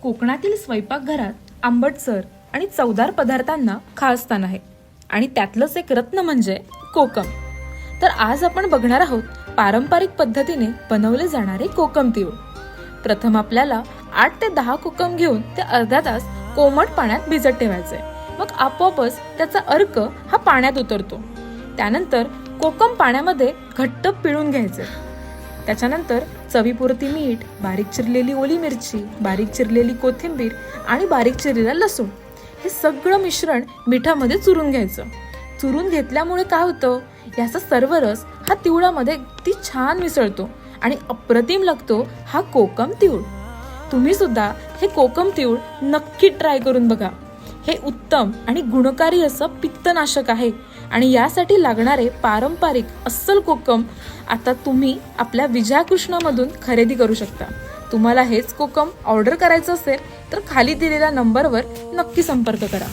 कोकणातील स्वयंपाकघरात आंबटसर आणि चवदार पदार्थांना खास स्थान आहे आणि त्यातलंच एक रत्न म्हणजे कोकम. तर आज आपण बघणार आहोत पारंपरिक पद्धतीने बनवले जाणारे कोकम तीळ. प्रथम आपल्याला 8 ते 10 कोकम घेऊन ते अर्धा तास कोमट पाण्यात भिजत ठेवायचे. मग आपोआपच त्याचा अर्क हा पाण्यात उतरतो. त्यानंतर कोकम पाण्यामध्ये घट्ट पिळून घ्यायचे. त्याच्यानंतर चवीपुरती मीठ, बारीक चिरलेली ओली मिरची, बारीक चिरलेली कोथिंबीर आणि बारीक चिरलेला लसूण हे सगळं मिश्रण मिठामध्ये चुरून घ्यायचं. चुरून घेतल्यामुळे काय होतं, याचा सर्व रस हा तिळामध्ये अगदी छान मिसळतो आणि अप्रतिम लागतो हा कोकम तीळ. तुम्ही सुद्धा हे कोकम तीळ नक्की ट्राय करून बघा. हे उत्तम आणि गुणकारी असं पित्तनाशक आहे आणि यासाठी लागणारे पारंपरिक अस्सल कोकम आता तुम्ही आपल्या विजयाकृष्णामधून खरेदी करू शकता. तुम्हाला हेच कोकम ऑर्डर करायचं असेल तर खाली दिलेल्या नंबरवर नक्की संपर्क करा.